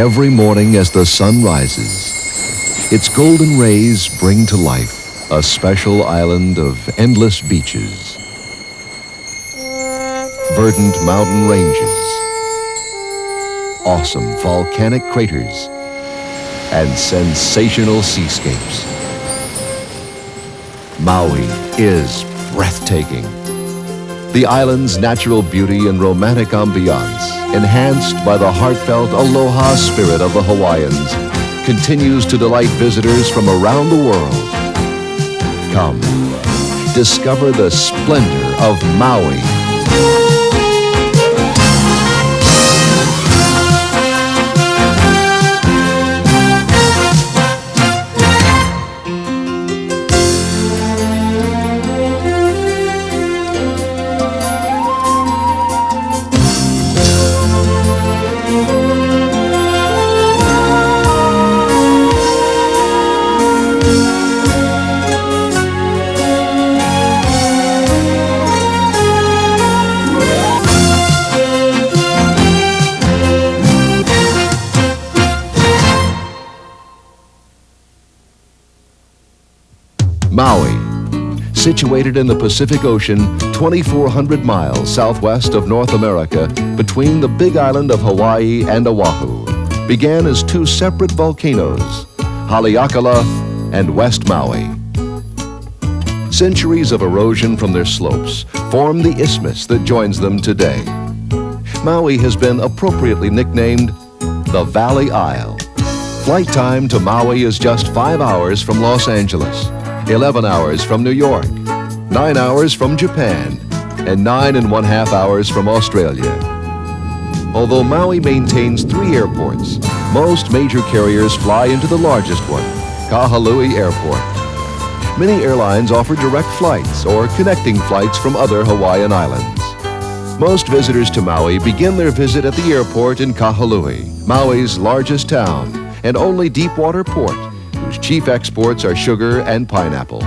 every morning as the sun rises. Its golden rays bring to life a special island of endless beaches, verdant mountain ranges, awesome volcanic craters, and sensational seascapes. Maui is breathtaking. The island's natural beauty and romantic ambiance, enhanced by the heartfelt aloha spirit of the Hawaiians, continues to delight visitors from around the world. Come, discover the splendor of Maui. Maui, situated in the Pacific Ocean, 2,400 miles southwest of North America, between the big island of Hawaii and Oahu, began as two separate volcanoes, Haleakala and West Maui. Centuries of erosion from their slopes form the isthmus that joins them today. Maui has been appropriately nicknamed the Valley Isle. Flight time to Maui is just 5 hours from Los Angeles, 11 hours from New York, 9 hours from Japan, and 9.5 hours from Australia. Although Maui maintains 3 airports, most major carriers fly into the largest one, Kahului Airport. Many airlines offer direct flights or connecting flights from other Hawaiian islands. Most visitors to Maui begin their visit at the airport in Kahului, Maui's largest town and only deepwater port, whose chief exports are sugar and pineapple.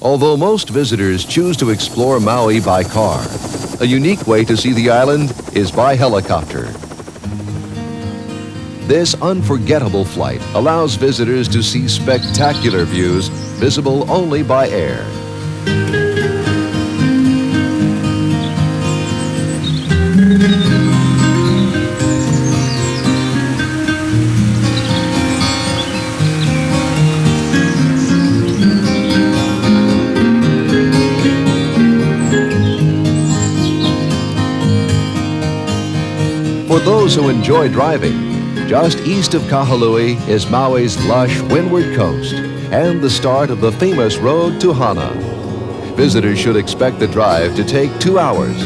Although most visitors choose to explore Maui by car, a unique way to see the island is by helicopter. This unforgettable flight allows visitors to see spectacular views visible only by air. For those who enjoy driving, just east of Kahului is Maui's lush windward coast and the start of the famous road to Hana. Visitors should expect the drive to take 2 hours.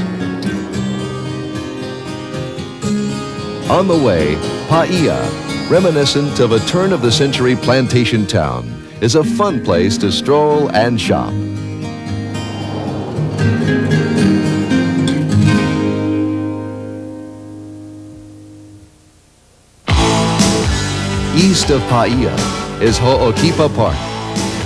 On the way, Paia, reminiscent of a turn-of-the-century plantation town, is a fun place to stroll and shop. East of Paia is Ho'okipa Park,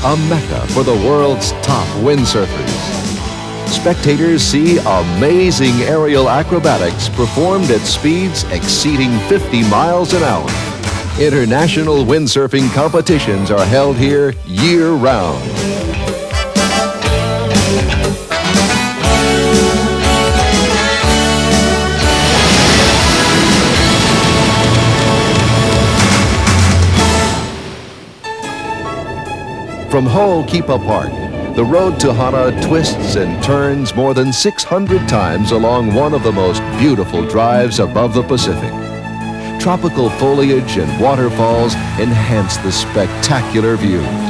a mecca for the world's top windsurfers. Spectators see amazing aerial acrobatics performed at speeds exceeding 50 miles an hour. International windsurfing competitions are held here year-round. From Ho'okipa Park, the road to Hana twists and turns more than 600 times along one of the most beautiful drives above the Pacific. Tropical foliage and waterfalls enhance the spectacular views.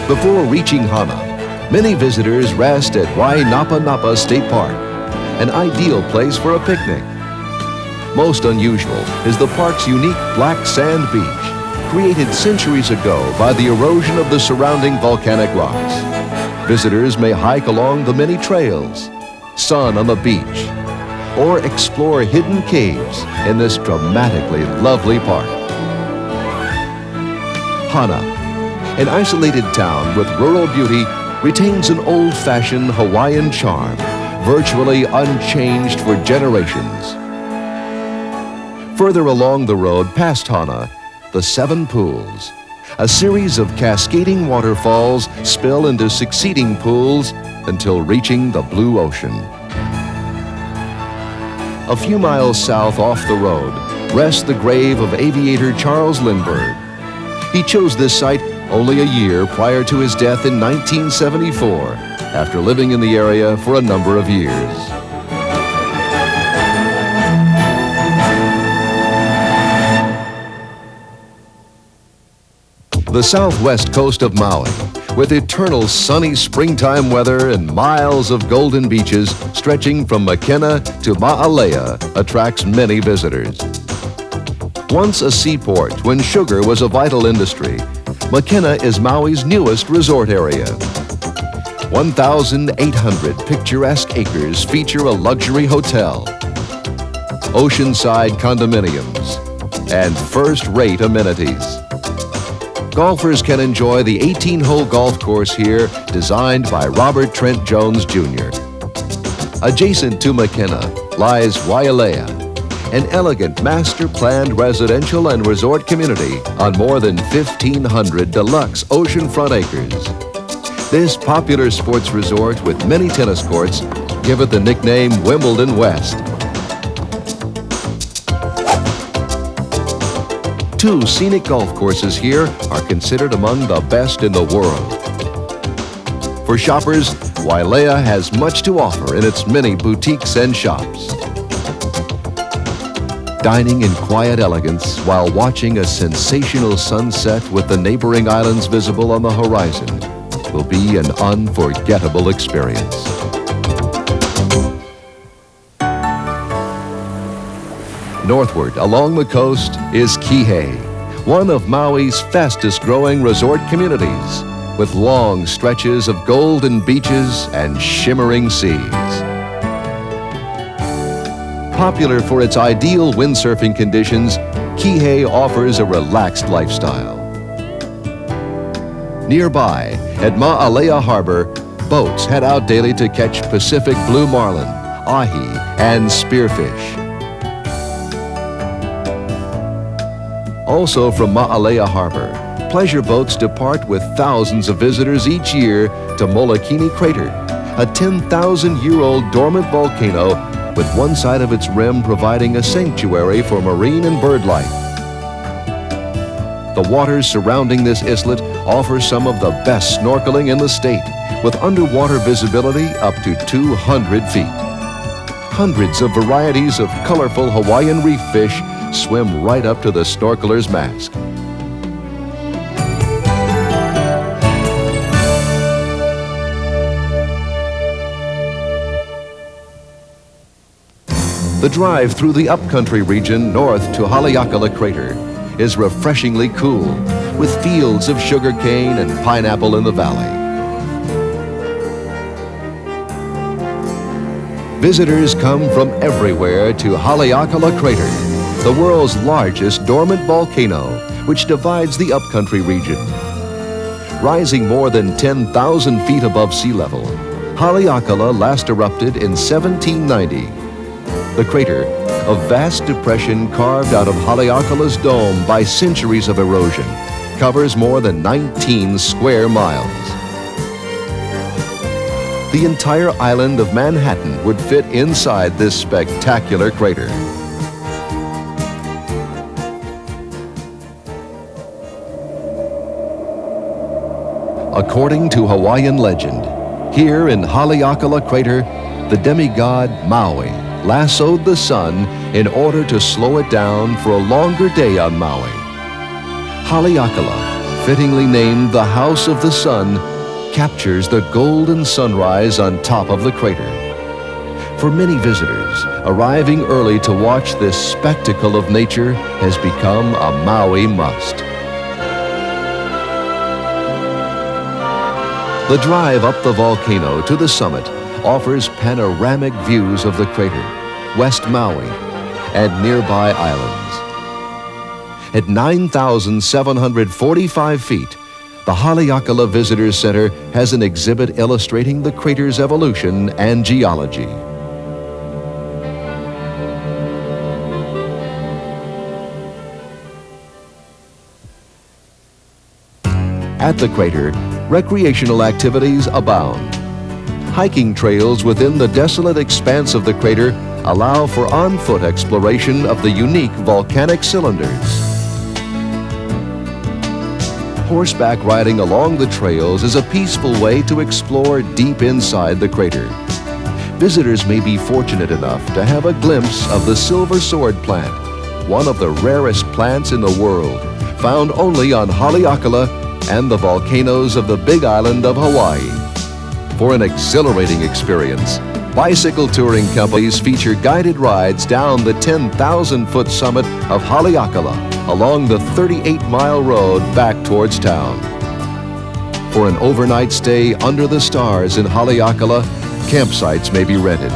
Before reaching Hana, many visitors rest at Wainapa State Park, an ideal place for a picnic. Most unusual is the park's unique black sand beach, created centuries ago by the erosion of the surrounding volcanic rocks. Visitors may hike along the many trails, sun on the beach, or explore hidden caves in this dramatically lovely park. Hana. An isolated town with rural beauty retains an old-fashioned Hawaiian charm, virtually unchanged for generations. Further along the road past Hana, the Seven Pools. A series of cascading waterfalls spill into succeeding pools until reaching the blue ocean. A few miles south off the road rests the grave of aviator Charles Lindbergh. He chose this site only a year prior to his death in 1974, after living in the area for a number of years. The southwest coast of Maui, with eternal sunny springtime weather and miles of golden beaches stretching from Makena to Ma'alea, attracts many visitors. Once a seaport when sugar was a vital industry, Makena is Maui's newest resort area. 1,800 picturesque acres feature a luxury hotel, oceanside condominiums, and first-rate amenities. Golfers can enjoy the 18-hole golf course here, designed by Robert Trent Jones Jr. Adjacent to Makena lies Wailea, an elegant master-planned residential and resort community on more than 1,500 deluxe oceanfront acres. This popular sports resort with many tennis courts give it the nickname Wimbledon West. Two scenic golf courses here are considered among the best in the world. For shoppers, Wailea has much to offer in its many boutiques and shops. Dining in quiet elegance while watching a sensational sunset with the neighboring islands visible on the horizon will be an unforgettable experience. Northward along the coast is Kihei, one of Maui's fastest-growing resort communities, with long stretches of golden beaches and shimmering seas. Popular for its ideal windsurfing conditions, Kihei offers a relaxed lifestyle. Nearby, at Ma'alea Harbor, boats head out daily to catch Pacific blue marlin, ahi, and spearfish. Also from Ma'alea Harbor, pleasure boats depart with thousands of visitors each year to Molokini Crater, a 10,000-year-old dormant volcano with one side of its rim providing a sanctuary for marine and bird life. The waters surrounding this islet offer some of the best snorkeling in the state, with underwater visibility up to 200 feet. Hundreds of varieties of colorful Hawaiian reef fish swim right up to the snorkeler's mask. The drive through the upcountry region north to Haleakala Crater is refreshingly cool, with fields of sugarcane and pineapple in the valley. Visitors come from everywhere to Haleakala Crater, the world's largest dormant volcano, which divides the upcountry region. Rising more than 10,000 feet above sea level, Haleakala last erupted in 1790. The crater, a vast depression carved out of Haleakala's dome by centuries of erosion, covers more than 19 square miles. The entire island of Manhattan would fit inside this spectacular crater. According to Hawaiian legend, here in Haleakala Crater, the demigod Maui lassoed the sun in order to slow it down for a longer day on Maui. Haleakala, fittingly named the House of the Sun, captures the golden sunrise on top of the crater. For many visitors, arriving early to watch this spectacle of nature has become a Maui must. The drive up the volcano to the summit offers panoramic views of the crater, West Maui, and nearby islands. At 9,745 feet, the Haleakala Visitors Center has an exhibit illustrating the crater's evolution and geology. At the crater, recreational activities abound. Hiking trails within the desolate expanse of the crater allow for on-foot exploration of the unique volcanic cylinders. Horseback riding along the trails is a peaceful way to explore deep inside the crater. Visitors may be fortunate enough to have a glimpse of the silver sword plant, one of the rarest plants in the world, found only on Haleakala and the volcanoes of the Big Island of Hawaii. For an exhilarating experience, bicycle touring companies feature guided rides down the 10,000-foot summit of Haleakala along the 38-mile road back towards town. For an overnight stay under the stars in Haleakala, campsites may be rented.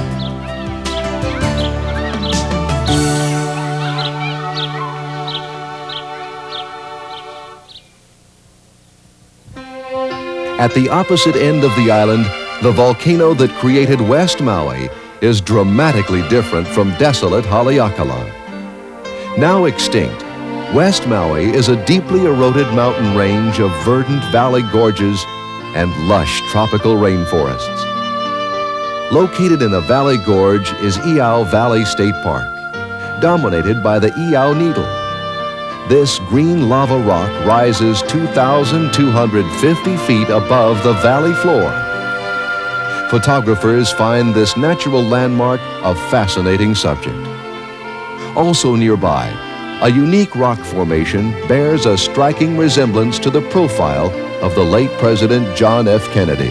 At the opposite end of the island, the volcano that created West Maui is dramatically different from desolate Haleakala. Now extinct, West Maui is a deeply eroded mountain range of verdant valley gorges and lush tropical rainforests. Located in a valley gorge is Iao Valley State Park, dominated by the Iao Needle. This green lava rock rises 2,250 feet above the valley floor. Photographers find this natural landmark a fascinating subject. Also nearby, a unique rock formation bears a striking resemblance to the profile of the late President John F. Kennedy.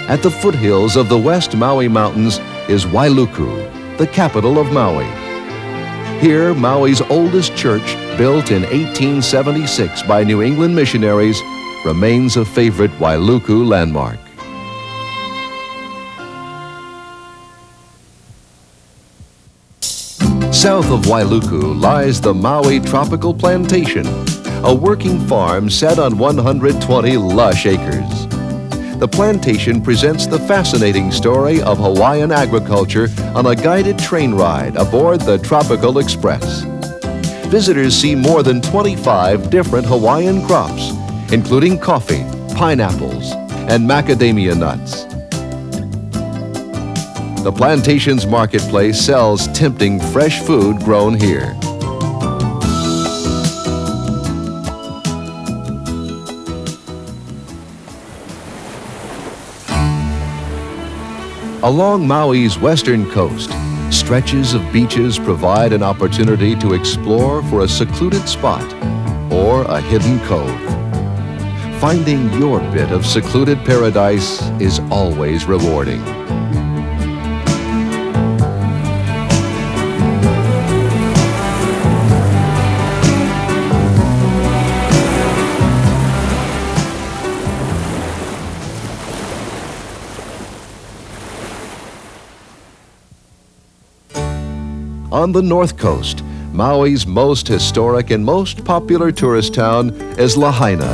At the foothills of the West Maui Mountains is Wailuku, the capital of Maui. Here, Maui's oldest church, built in 1876 by New England missionaries, remains a favorite Wailuku landmark. South of Wailuku lies the Maui Tropical Plantation, a working farm set on 120 lush acres. The plantation presents the fascinating story of Hawaiian agriculture on a guided train ride aboard the Tropical Express. Visitors see more than 25 different Hawaiian crops, including coffee, pineapples, and macadamia nuts. The plantation's marketplace sells tempting fresh food grown here. Along Maui's western coast, stretches of beaches provide an opportunity to explore for a secluded spot or a hidden cove. Finding your bit of secluded paradise is always rewarding. On the north coast, Maui's most historic and most popular tourist town is Lahaina.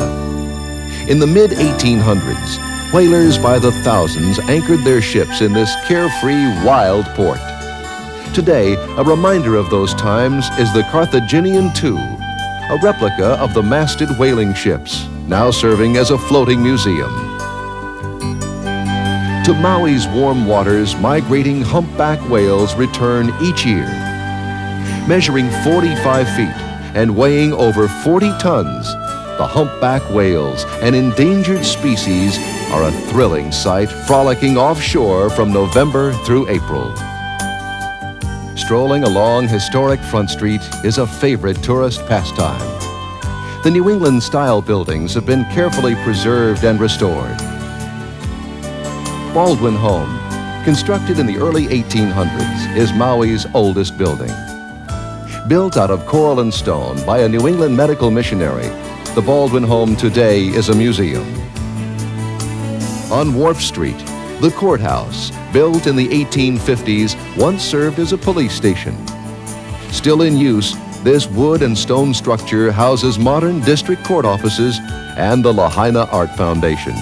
In the mid-1800s, whalers by the thousands anchored their ships in this carefree, wild port. Today, a reminder of those times is the Carthaginian II, a replica of the masted whaling ships, now serving as a floating museum. To Maui's warm waters, migrating humpback whales return each year. Measuring 45 feet and weighing over 40 tons, the humpback whales, an endangered species, are a thrilling sight frolicking offshore from November through April. Strolling along historic Front Street is a favorite tourist pastime. The New England-style buildings have been carefully preserved and restored. Baldwin Home, constructed in the early 1800s, is Maui's oldest building. Built out of coral and stone by a New England medical missionary, the Baldwin Home today is a museum. On Wharf Street, the courthouse, built in the 1850s, once served as a police station. Still in use, this wood and stone structure houses modern district court offices and the Lahaina Art Foundation.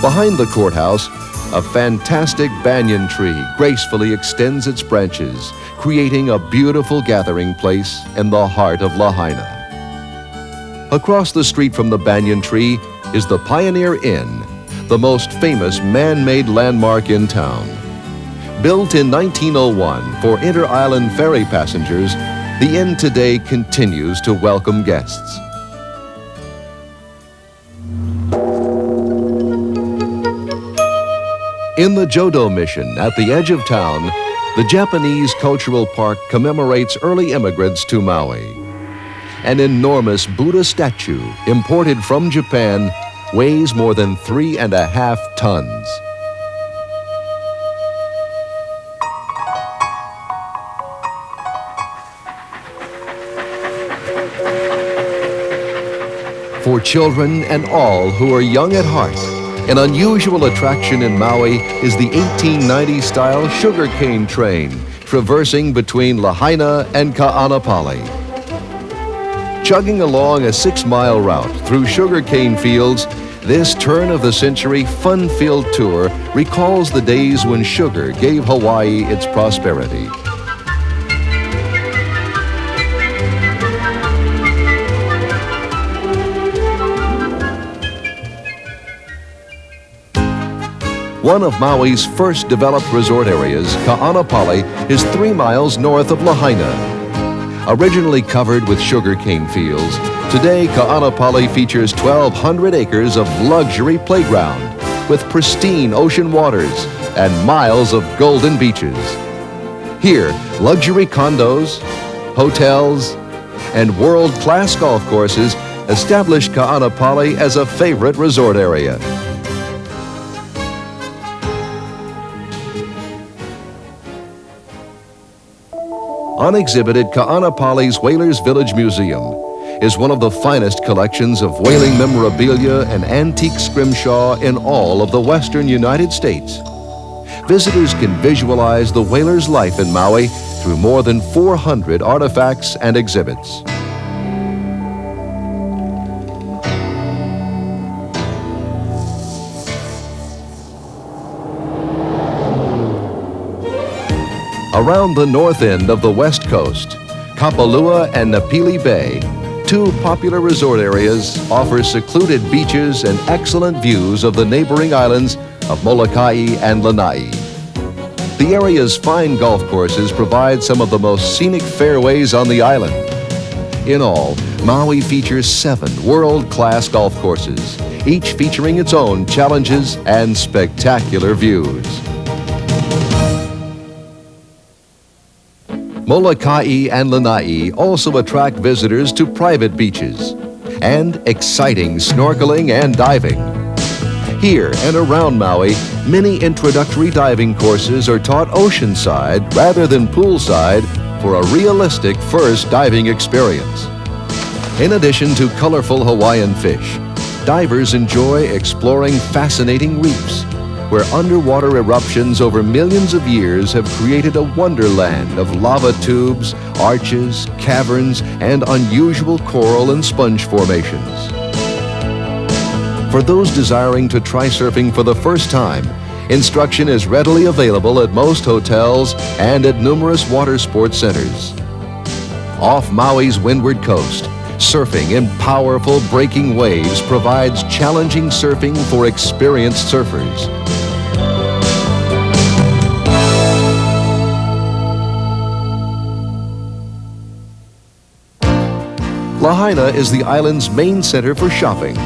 Behind the courthouse, a fantastic banyan tree gracefully extends its branches, creating a beautiful gathering place in the heart of Lahaina. Across the street from the banyan tree is the Pioneer Inn, the most famous man-made landmark in town. Built in 1901 for inter-island ferry passengers, the inn today continues to welcome guests. In the Jodo Mission at the edge of town, the Japanese Cultural Park commemorates early immigrants to Maui. An enormous Buddha statue imported from Japan weighs more than 3.5 tons. For children and all who are young at heart, an unusual attraction in Maui is the 1890-style sugarcane train traversing between Lahaina and Ka'anapali. Chugging along a 6-mile route through sugarcane fields, this turn-of-the-century fun-filled tour recalls the days when sugar gave Hawaii its prosperity. One of Maui's first developed resort areas, Ka'anapali, is 3 miles north of Lahaina. Originally covered with sugarcane fields, today Ka'anapali features 1,200 acres of luxury playground with pristine ocean waters and miles of golden beaches. Here, luxury condos, hotels, and world-class golf courses establish Ka'anapali as a favorite resort area. On exhibit at Ka'anapali's Whalers Village Museum is one of the finest collections of whaling memorabilia and antique scrimshaw in all of the western United States. Visitors can visualize the whalers' life in Maui through more than 400 artifacts and exhibits. Around the north end of the west coast, Kapalua and Napili Bay, 2 popular resort areas, offer secluded beaches and excellent views of the neighboring islands of Molokai and Lanai. The area's fine golf courses provide some of the most scenic fairways on the island. In all, Maui features 7 world-class golf courses, each featuring its own challenges and spectacular views. Molokai and Lanai also attract visitors to private beaches and exciting snorkeling and diving. Here and around Maui, many introductory diving courses are taught oceanside rather than poolside for a realistic first diving experience. In addition to colorful Hawaiian fish, divers enjoy exploring fascinating reefs, where underwater eruptions over millions of years have created a wonderland of lava tubes, arches, caverns, and unusual coral and sponge formations. For those desiring to try surfing for the first time, instruction is readily available at most hotels and at numerous water sports centers. Off Maui's windward coast, surfing in powerful breaking waves provides challenging surfing for experienced surfers. Lahaina is the island's main center for shopping.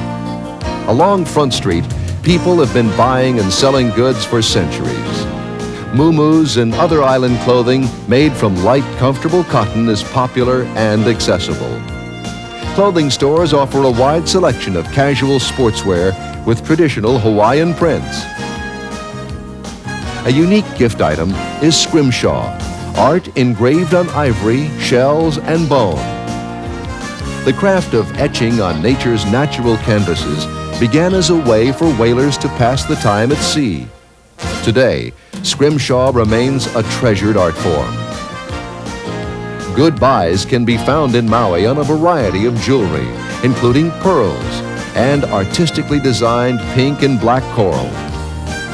Along Front Street, people have been buying and selling goods for centuries. Muumuus and other island clothing made from light, comfortable cotton is popular and accessible. Clothing stores offer a wide selection of casual sportswear with traditional Hawaiian prints. A unique gift item is scrimshaw, art engraved on ivory, shells, and bone. The craft of etching on nature's natural canvases began as a way for whalers to pass the time at sea. Today, scrimshaw remains a treasured art form. Good buys can be found in Maui on a variety of jewelry, including pearls and artistically designed pink and black coral.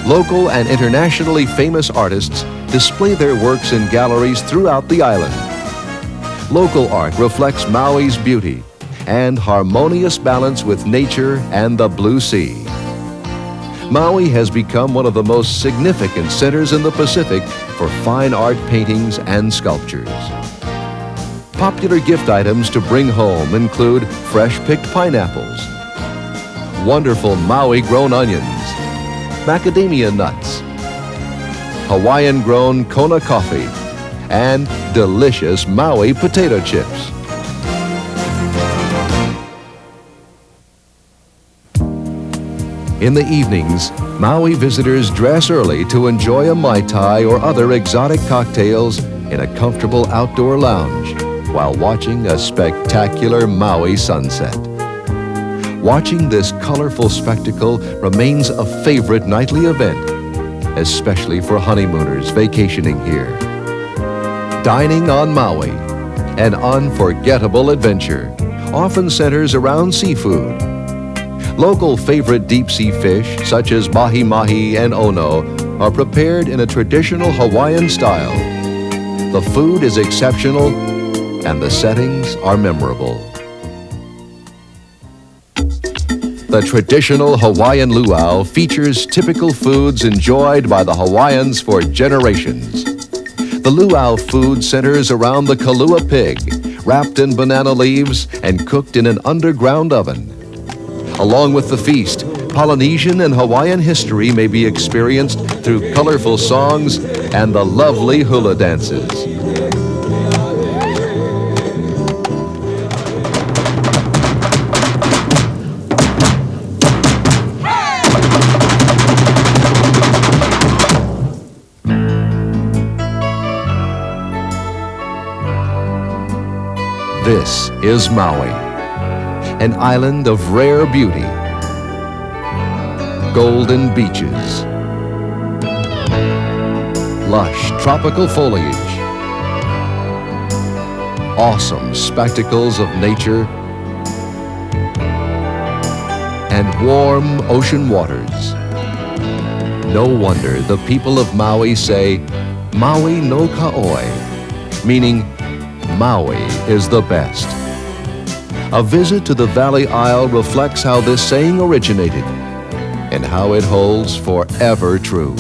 Local and internationally famous artists display their works in galleries throughout the island. Local art reflects Maui's beauty and harmonious balance with nature and the blue sea. Maui has become one of the most significant centers in the Pacific for fine art paintings and sculptures. Popular gift items to bring home include fresh-picked pineapples, wonderful Maui-grown onions, macadamia nuts, Hawaiian-grown Kona coffee, and delicious Maui potato chips. In the evenings, Maui visitors dress early to enjoy a Mai Tai or other exotic cocktails in a comfortable outdoor lounge while watching a spectacular Maui sunset. Watching this colorful spectacle remains a favorite nightly event, especially for honeymooners vacationing here. Dining on Maui, an unforgettable adventure, often centers around seafood. Local favorite deep-sea fish, such as mahi-mahi and ono, are prepared in a traditional Hawaiian style. The food is exceptional, and the settings are memorable. The traditional Hawaiian luau features typical foods enjoyed by the Hawaiians for generations. The luau food centers around the kalua pig, wrapped in banana leaves and cooked in an underground oven. Along with the feast, Polynesian and Hawaiian history may be experienced through colorful songs and the lovely hula dances. This is Maui, an island of rare beauty, golden beaches, lush tropical foliage, awesome spectacles of nature, and warm ocean waters. No wonder the people of Maui say, Maui no Ka'oi, meaning Maui is the best. A visit to the Valley Isle reflects how this saying originated and how it holds forever true.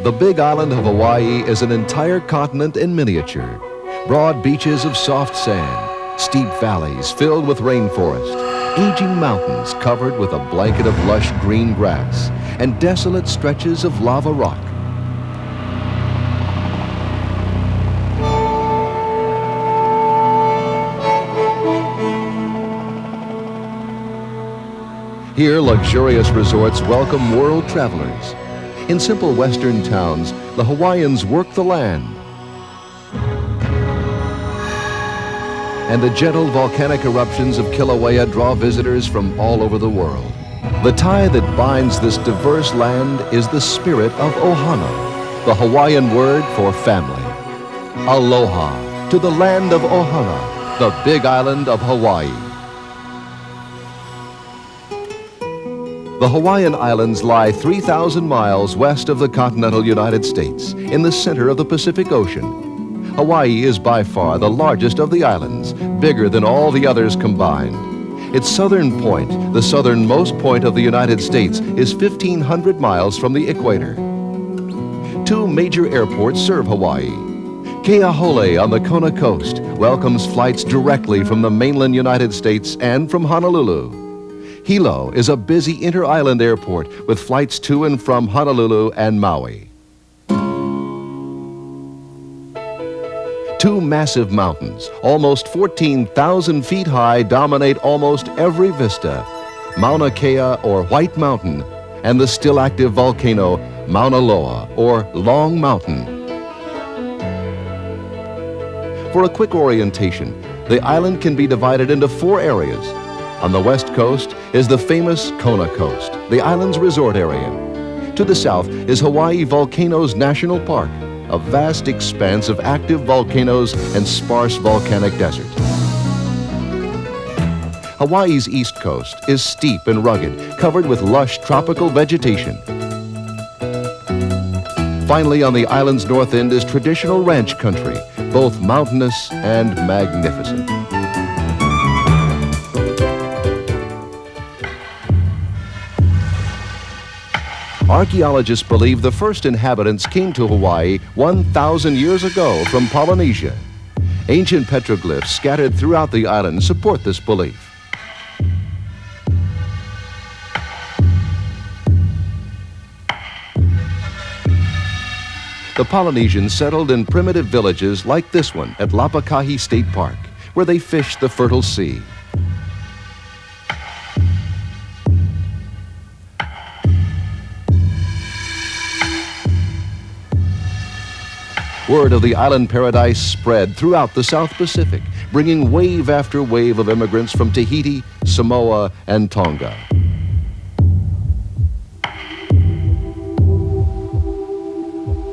The Big Island of Hawaii is an entire continent in miniature. Broad beaches of soft sand, steep valleys filled with rainforest, aging mountains covered with a blanket of lush green grass, and desolate stretches of lava rock. Here, luxurious resorts welcome world travelers. In simple western towns, the Hawaiians work the land. And the gentle volcanic eruptions of Kilauea draw visitors from all over the world. The tie that binds this diverse land is the spirit of ohana, the Hawaiian word for family. Aloha to the land of ohana, the Big Island of Hawaii. The Hawaiian Islands lie 3,000 miles west of the continental United States, in the center of the Pacific Ocean. Hawaii is by far the largest of the islands, bigger than all the others combined. Its southern point, the southernmost point of the United States, is 1,500 miles from the equator. Two major airports serve Hawaii. Keahole on the Kona coast welcomes flights directly from the mainland United States and from Honolulu. Hilo is a busy inter-island airport with flights to and from Honolulu and Maui. Two massive mountains, almost 14,000 feet high, dominate almost every vista. Mauna Kea, or White Mountain, and the still active volcano Mauna Loa, or Long Mountain. For a quick orientation, the island can be divided into 4 areas. On the west coast is the famous Kona Coast, the island's resort area. To the south is Hawaii Volcanoes National Park, a vast expanse of active volcanoes and sparse volcanic desert. Hawaii's east coast is steep and rugged, covered with lush tropical vegetation. Finally, on the island's north end is traditional ranch country, both mountainous and magnificent. Archaeologists believe the first inhabitants came to Hawaii 1,000 years ago from Polynesia. Ancient petroglyphs scattered throughout the island support this belief. The Polynesians settled in primitive villages like this one at Lapakahi State Park, where they fished the fertile sea. Word of the island paradise spread throughout the South Pacific, bringing wave after wave of immigrants from Tahiti, Samoa, and Tonga.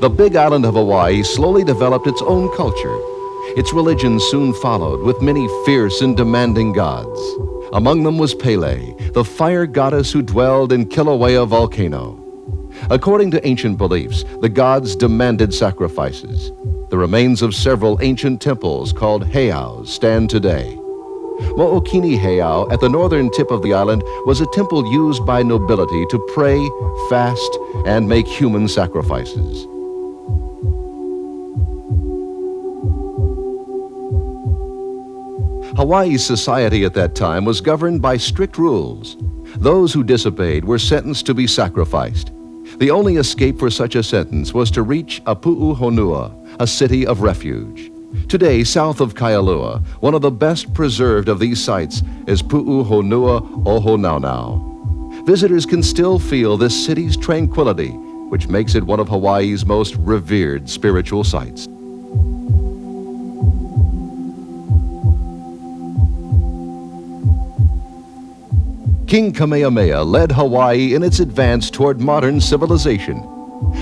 The big island of Hawaii slowly developed its own culture. Its religion soon followed, with many fierce and demanding gods. Among them was Pele, the fire goddess who dwelled in Kilauea volcano. According to ancient beliefs, the gods demanded sacrifices. The remains of several ancient temples called heiaus stand today. Mo'okini Heiau at the northern tip of the island was a temple used by nobility to pray, fast, and make human sacrifices. Hawaii's society at that time was governed by strict rules. Those who disobeyed were sentenced to be sacrificed. The only escape for such a sentence was to reach Pu'uhonua, a city of refuge. Today, south of Kailua, one of the best preserved of these sites is Pu'uhonua Ohonaunau. Visitors can still feel this city's tranquility, which makes it one of Hawaii's most revered spiritual sites. King Kamehameha led Hawaii in its advance toward modern civilization.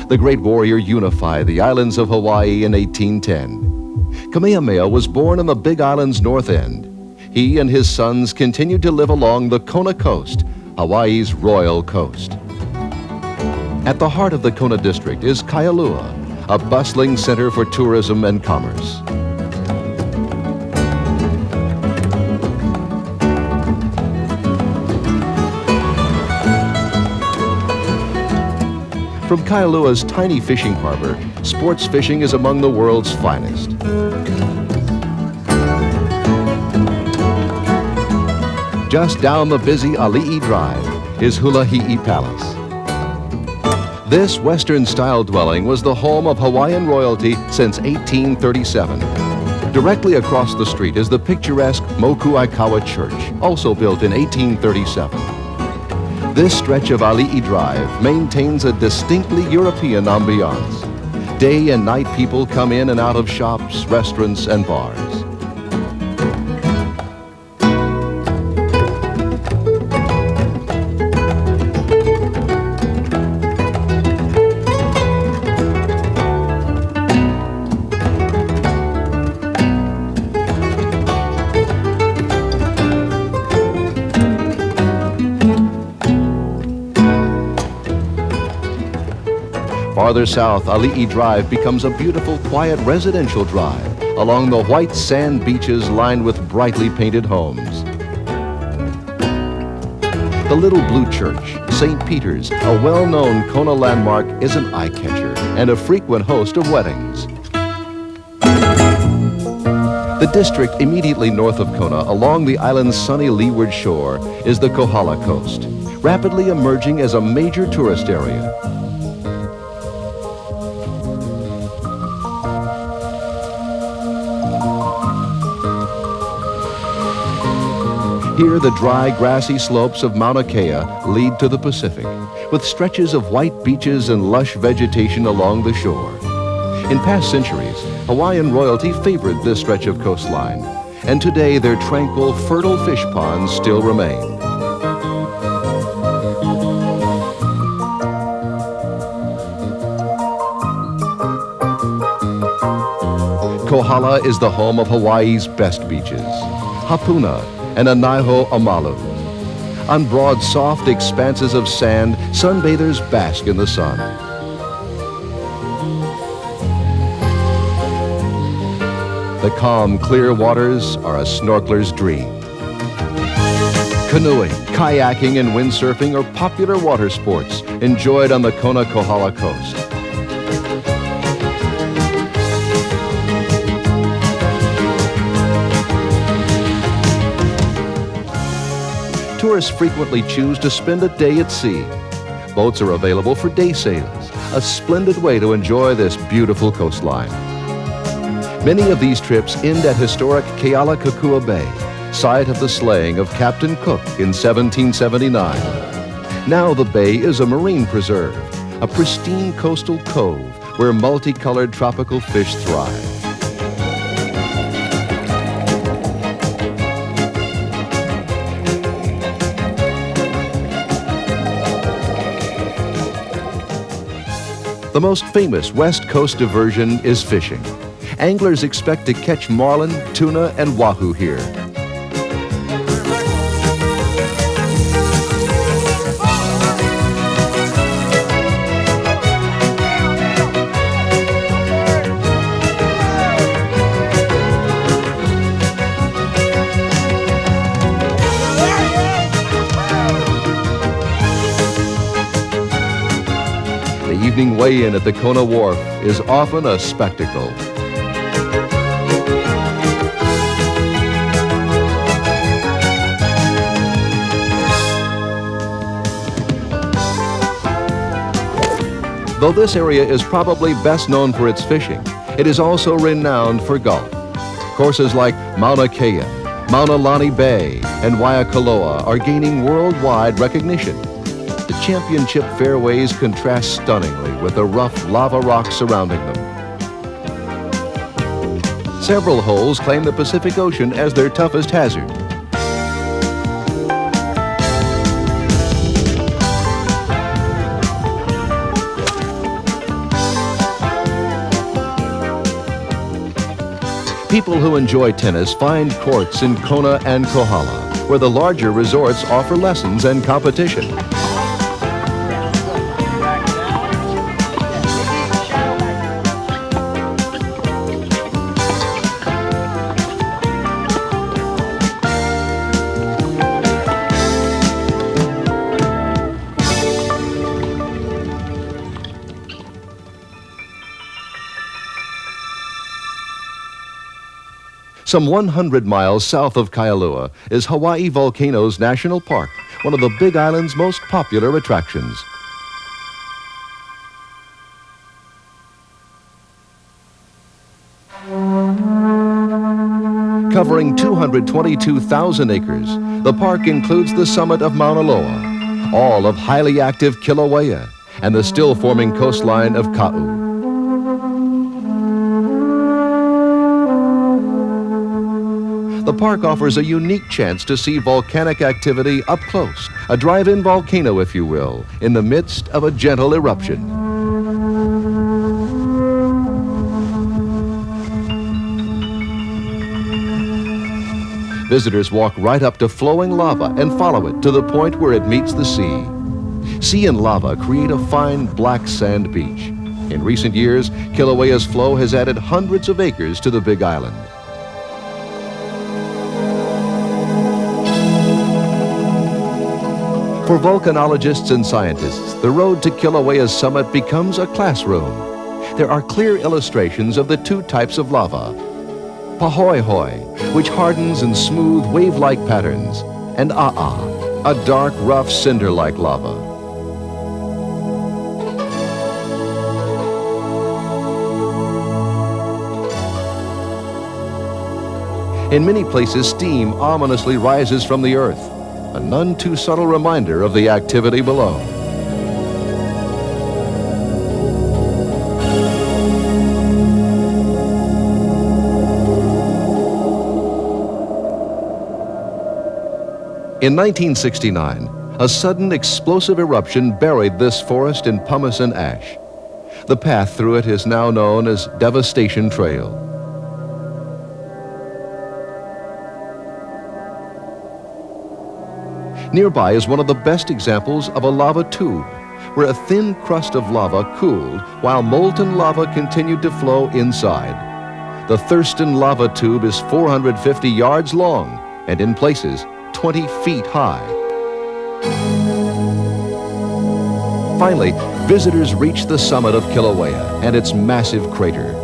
The great warrior unified the islands of Hawaii in 1810. Kamehameha was born on the Big Island's north end. He and his sons continued to live along the Kona Coast, Hawaii's royal coast. At the heart of the Kona district is Kailua, a bustling center for tourism and commerce. From Kailua's tiny fishing harbor, sports fishing is among the world's finest. Just down the busy Ali'i Drive is Hulahi'i Palace. This Western-style dwelling was the home of Hawaiian royalty since 1837. Directly across the street is the picturesque Mokuaikawa Church, also built in 1837. This stretch of Ali'i Drive maintains a distinctly European ambiance. Day and night people come in and out of shops, restaurants, and bars. Farther south, Ali'i Drive becomes a beautiful, quiet residential drive along the white sand beaches lined with brightly painted homes. The Little Blue Church, St. Peter's, a well-known Kona landmark, is an eye-catcher and a frequent host of weddings. The district immediately north of Kona, along the island's sunny leeward shore, is the Kohala Coast, rapidly emerging as a major tourist area. Here, the dry, grassy slopes of Mauna Kea lead to the Pacific, with stretches of white beaches and lush vegetation along the shore. In past centuries, Hawaiian royalty favored this stretch of coastline, and today their tranquil, fertile fish ponds still remain. Kohala is the home of Hawaii's best beaches, Hapuna and Anaiho Amalu. On broad, soft expanses of sand, sunbathers bask in the sun. The calm, clear waters are a snorkeler's dream. Canoeing, kayaking, and windsurfing are popular water sports enjoyed on the Kona Kohala coast. Tourists frequently choose to spend a day at sea. Boats are available for day sails, a splendid way to enjoy this beautiful coastline. Many of these trips end at historic Kealakekua Bay, site of the slaying of Captain Cook in 1779. Now the bay is a marine preserve, a pristine coastal cove where multicolored tropical fish thrive. The most famous West Coast diversion is fishing. Anglers expect to catch marlin, tuna, and wahoo here. The evening weigh-in at the Kona Wharf is often a spectacle. Though this area is probably best known for its fishing, it is also renowned for golf. Courses like Mauna Kea, Mauna Lani Bay, and Waiakoloa are gaining worldwide recognition. The championship fairways contrast stunningly with the rough lava rocks surrounding them. Several holes claim the Pacific Ocean as their toughest hazard. People who enjoy tennis find courts in Kona and Kohala, where the larger resorts offer lessons and competition. Some 100 miles south of Kailua is Hawaii Volcanoes National Park, one of the Big Island's most popular attractions. Covering 222,000 acres, the park includes the summit of Mauna Loa, all of highly active Kilauea, and the still-forming coastline of Ka'u. The park offers a unique chance to see volcanic activity up close, a drive-in volcano, if you will, in the midst of a gentle eruption. Visitors walk right up to flowing lava and follow it to the point where it meets the sea. Sea and lava create a fine black sand beach. In recent years, Kilauea's flow has added hundreds of acres to the Big Island. For volcanologists and scientists, the road to Kilauea's summit becomes a classroom. There are clear illustrations of the two types of lava. Pahoehoe, which hardens in smooth wave-like patterns, and A'a, a dark, rough, cinder-like lava. In many places, steam ominously rises from the earth, a none too subtle reminder of the activity below. In 1969, a sudden explosive eruption buried this forest in pumice and ash. The path through it is now known as Devastation Trail. Nearby is one of the best examples of a lava tube, where a thin crust of lava cooled while molten lava continued to flow inside. The Thurston lava tube is 450 yards long and in places 20 feet high. Finally, visitors reach the summit of Kilauea and its massive crater.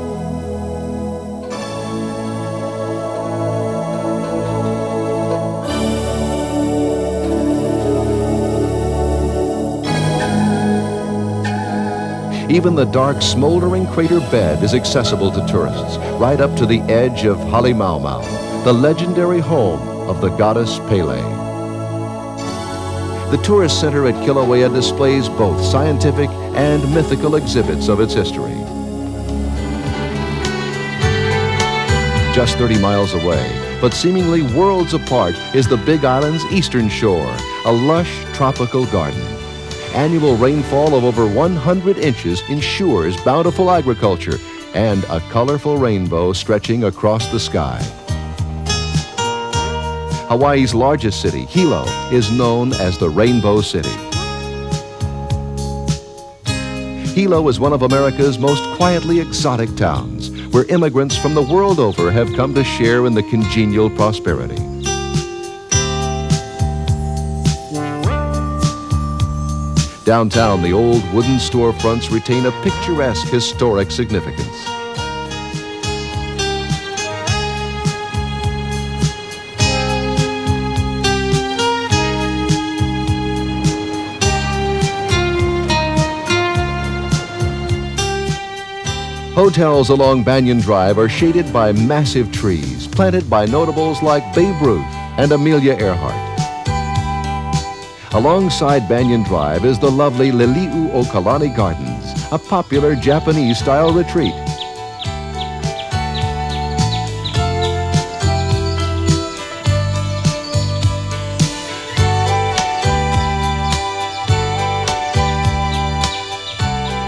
Even the dark, smoldering crater bed is accessible to tourists, right up to the edge of Halemaumau, the legendary home of the goddess Pele. The tourist center at Kilauea displays both scientific and mythical exhibits of its history. Just 30 miles away, but seemingly worlds apart, is the Big Island's eastern shore, a lush tropical garden. Annual rainfall of over 100 inches ensures bountiful agriculture and a colorful rainbow stretching across the sky. Hawaii's largest city, Hilo, is known as the Rainbow City. Hilo is one of America's most quietly exotic towns, where immigrants from the world over have come to share in the congenial prosperity. Downtown, the old wooden storefronts retain a picturesque historic significance. Hotels along Banyan Drive are shaded by massive trees planted by notables like Babe Ruth and Amelia Earhart. Alongside Banyan Drive is the lovely Lili'u o Kalani Gardens, a popular Japanese-style retreat.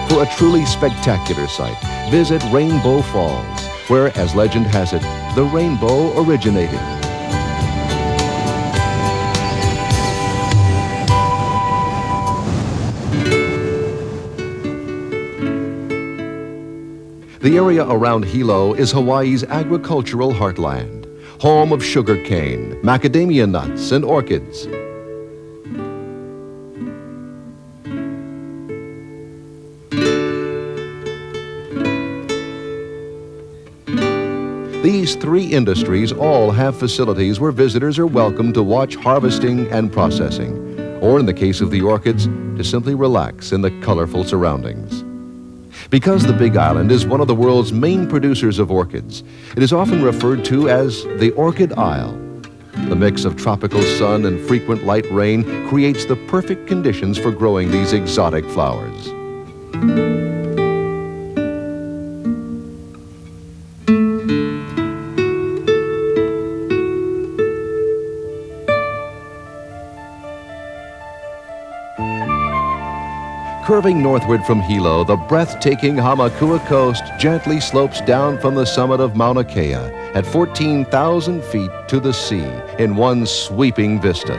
For a truly spectacular sight, visit Rainbow Falls, where, as legend has it, the rainbow originated. The area around Hilo is Hawaii's agricultural heartland, home of sugarcane, macadamia nuts, and orchids. These three industries all have facilities where visitors are welcome to watch harvesting and processing, or in the case of the orchids, to simply relax in the colorful surroundings. Because the Big Island is one of the world's main producers of orchids, it is often referred to as the Orchid Isle. The mix of tropical sun and frequent light rain creates the perfect conditions for growing these exotic flowers. Curving northward from Hilo, the breathtaking Hamakua Coast gently slopes down from the summit of Mauna Kea at 14,000 feet to the sea in one sweeping vista.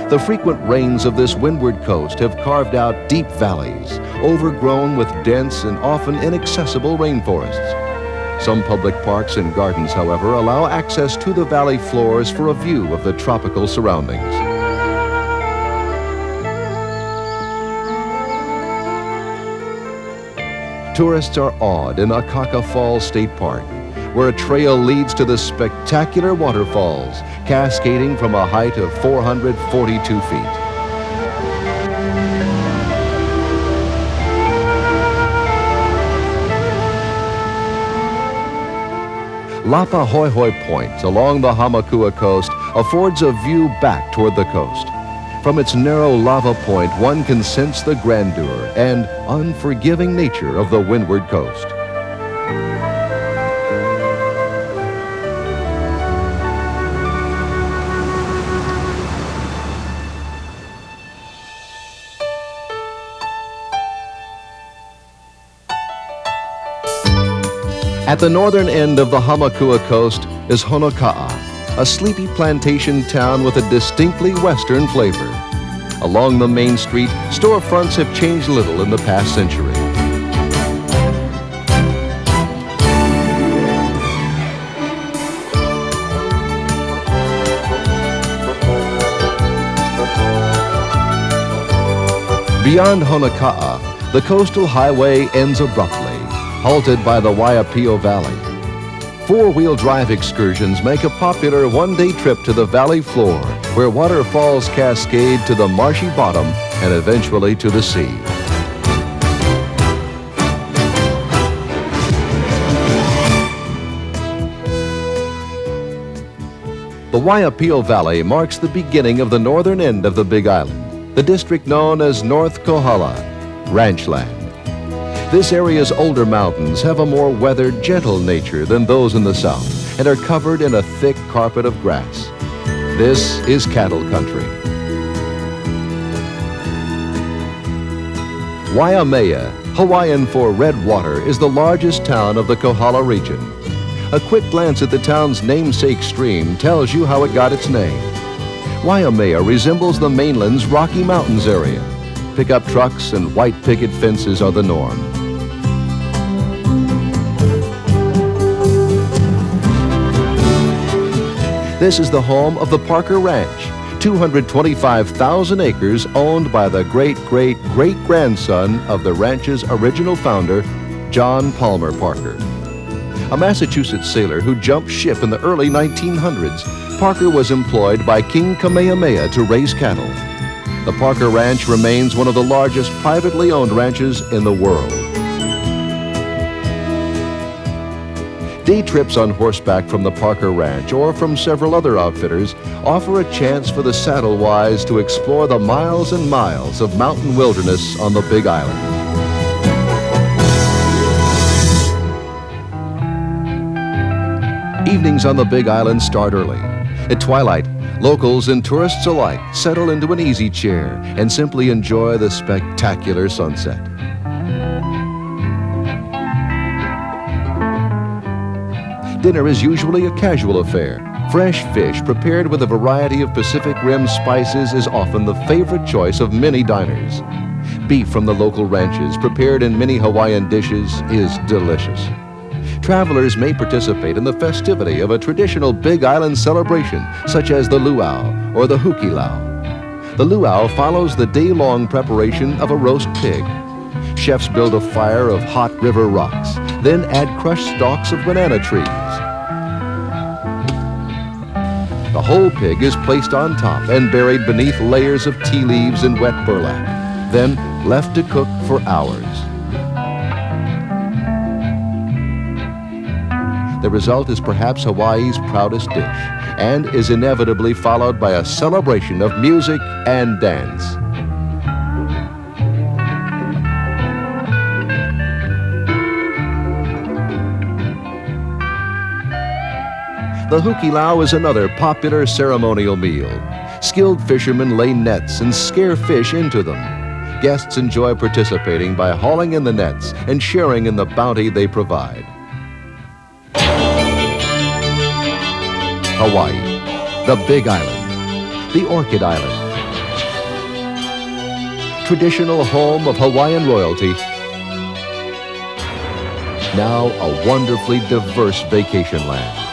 The frequent rains of this windward coast have carved out deep valleys, overgrown with dense and often inaccessible rainforests. Some public parks and gardens, however, allow access to the valley floors for a view of the tropical surroundings. tourists are awed in Akaka Falls State Park, where a trail leads to the spectacular waterfalls, cascading from a height of 442 feet. Lapa Hoi Hoi Point along the Hamakua coast affords a view back toward the coast. From its narrow lava point, one can sense the grandeur and unforgiving nature of the windward coast. At the northern end of the Hamakua coast is Honoka'a, a sleepy plantation town with a distinctly western flavor. Along the main street, storefronts have changed little in the past century. Beyond Honoka'a, the coastal highway ends abruptly, halted by the Waiapio Valley. Four-wheel drive excursions make a popular one-day trip to the valley floor, where waterfalls cascade to the marshy bottom and eventually to the sea. The Waiapio Valley marks the beginning of the northern end of the Big Island, the district known as North Kohala, ranchland. This area's older mountains have a more weathered, gentle nature than those in the south and are covered in a thick carpet of grass. This is cattle country. Waimea, Hawaiian for red water, is the largest town of the Kohala region. A quick glance at the town's namesake stream tells you how it got its name. Waimea resembles the mainland's Rocky Mountains area. Pickup trucks and white picket fences are the norm. This is the home of the Parker Ranch, 225,000 acres owned by the great-great-great-grandson of the ranch's original founder, John Palmer Parker. A Massachusetts sailor who jumped ship in the early 1900s, Parker was employed by King Kamehameha to raise cattle. The Parker Ranch remains one of the largest privately owned ranches in the world. Day trips on horseback from the Parker Ranch or from several other outfitters offer a chance for the saddle-wise to explore the miles and miles of mountain wilderness on the Big Island. Evenings on the Big Island start early. At twilight, locals and tourists alike settle into an easy chair and simply enjoy the spectacular sunset. Dinner is usually a casual affair. Fresh fish prepared with a variety of Pacific Rim spices is often the favorite choice of many diners. Beef from the local ranches, prepared in many Hawaiian dishes, is delicious. Travelers may participate in the festivity of a traditional Big Island celebration, such as the luau or the hukilau. The luau follows the day-long preparation of a roast pig. Chefs build a fire of hot river rocks, then add crushed stalks of banana trees. The whole pig is placed on top and buried beneath layers of tea leaves and wet burlap, then left to cook for hours. The result is perhaps Hawaii's proudest dish and is inevitably followed by a celebration of music and dance. The hukilau is another popular ceremonial meal. Skilled fishermen lay nets and scare fish into them. Guests enjoy participating by hauling in the nets and sharing in the bounty they provide. Hawaii, the Big Island, the Orchid Island. Traditional home of Hawaiian royalty, now a wonderfully diverse vacation land.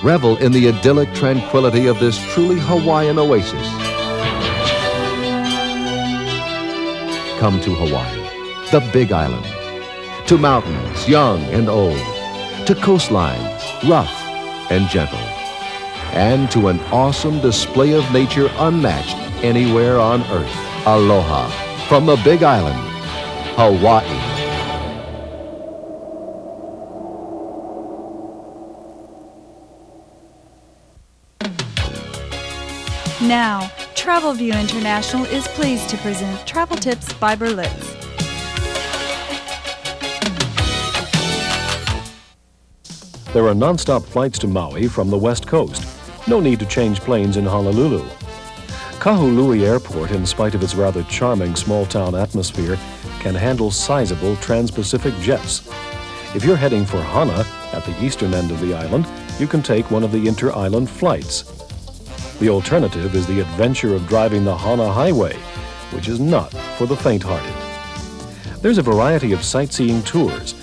Revel in the idyllic tranquility of this truly Hawaiian oasis. come to Hawaii, the Big Island. To mountains, young and old. To coastlines, rough and gentle. And to an awesome display of nature unmatched anywhere on Earth. Aloha from the Big Island, Hawaii. Now, Travel View International is pleased to present Travel Tips by Berlitz. There are non-stop flights to Maui from the west coast. No need to change planes in Honolulu. Kahului Airport, in spite of its rather charming small-town atmosphere, can handle sizable trans-Pacific jets. If you're heading for Hana, at the eastern end of the island, you can take one of the inter-island flights. The alternative is the adventure of driving the Hana Highway, which is not for the faint-hearted. There's a variety of sightseeing tours.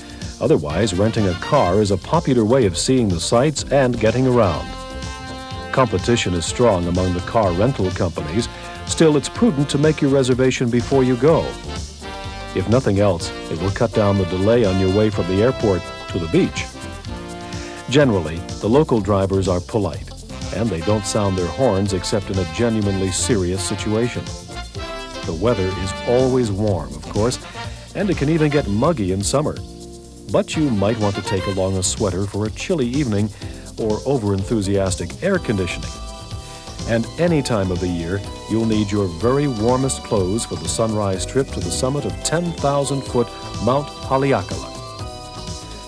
Otherwise, renting a car is a popular way of seeing the sights and getting around. Competition is strong among the car rental companies. Still, it's prudent to make your reservation before you go. If nothing else, it will cut down the delay on your way from the airport to the beach. Generally, the local drivers are polite, and they don't sound their horns except in a genuinely serious situation. The weather is always warm, of course, and it can even get muggy in summer. But you might want to take along a sweater for a chilly evening or over-enthusiastic air conditioning. And any time of the year, you'll need your very warmest clothes for the sunrise trip to the summit of 10,000-foot Mount Haleakala.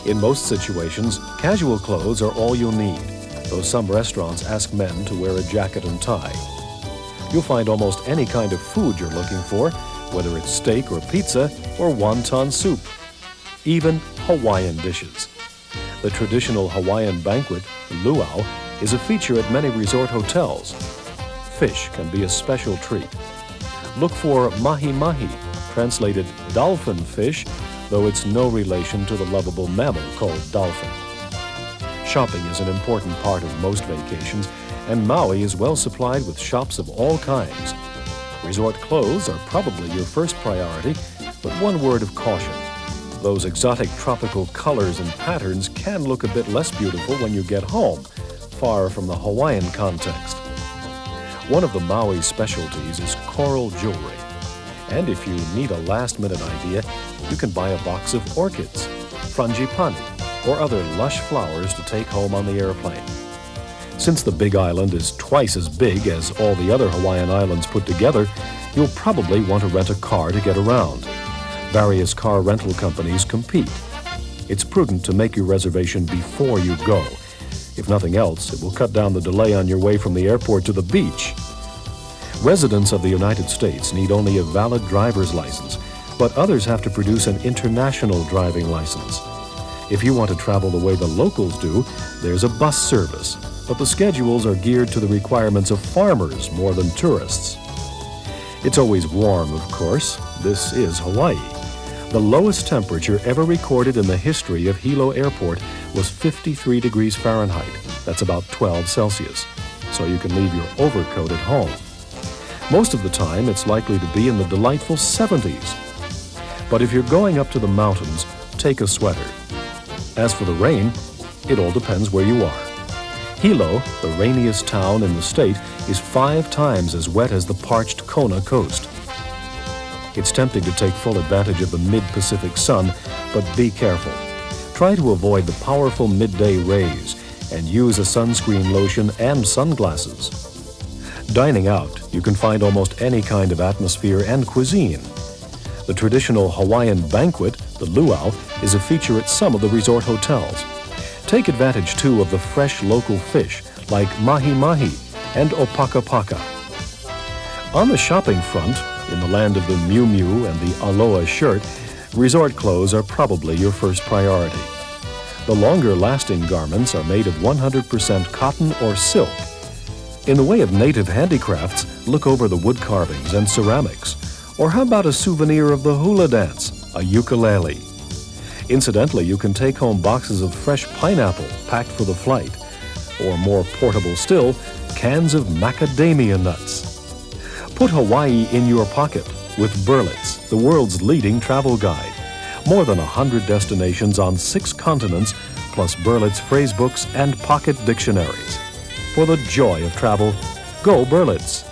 In most situations, casual clothes are all you'll need, though some restaurants ask men to wear a jacket and tie. You'll find almost any kind of food you're looking for, whether it's steak or pizza or wonton soup. Even Hawaiian dishes. The traditional Hawaiian banquet, luau, is a feature at many resort hotels. Fish can be a special treat. Look for mahi-mahi, translated dolphin fish, though it's no relation to the lovable mammal called dolphin. Shopping is an important part of most vacations, and Maui is well supplied with shops of all kinds. Resort clothes are probably your first priority, but one word of caution. Those exotic tropical colors and patterns can look a bit less beautiful when you get home, far from the Hawaiian context. One of the Maui specialties is coral jewelry. And if you need a last-minute idea, you can buy a box of orchids, frangipani, or other lush flowers to take home on the airplane. Since the Big Island is twice as big as all the other Hawaiian islands put together, you'll probably want to rent a car to get around. Various car rental companies compete. It's prudent to make your reservation before you go. If nothing else, it will cut down the delay on your way from the airport to the beach. Residents of the United States need only a valid driver's license, but others have to produce an international driving license. If you want to travel the way the locals do, there's a bus service, but the schedules are geared to the requirements of farmers more than tourists. It's always warm, of course. This is Hawaii. The lowest temperature ever recorded in the history of Hilo Airport was 53 degrees Fahrenheit. That's about 12 Celsius. So you can leave your overcoat at home. Most of the time, it's likely to be in the delightful 70s. But if you're going up to the mountains, take a sweater. As for the rain, it all depends where you are. Hilo, the rainiest town in the state, is 5 times as wet as the parched Kona coast. It's tempting to take full advantage of the mid-Pacific sun, but be careful. Try to avoid the powerful midday rays and use a sunscreen lotion and sunglasses. Dining out, you can find almost any kind of atmosphere and cuisine. The traditional Hawaiian banquet, the luau, is a feature at some of the resort hotels. Take advantage, too, of the fresh local fish like mahi-mahi and opakapaka. On the shopping front, in the land of the Miu Miu and the Aloha shirt, resort clothes are probably your first priority. The longer-lasting garments are made of 100% cotton or silk. In the way of native handicrafts, look over the wood carvings and ceramics. Or how about a souvenir of the hula dance, a ukulele? Incidentally, you can take home boxes of fresh pineapple packed for the flight. Or more portable still, cans of macadamia nuts. Put Hawaii in your pocket with Berlitz, the world's leading travel guide. More than 100 destinations on 6 continents, plus Berlitz phrasebooks and pocket dictionaries. For the joy of travel, go Berlitz.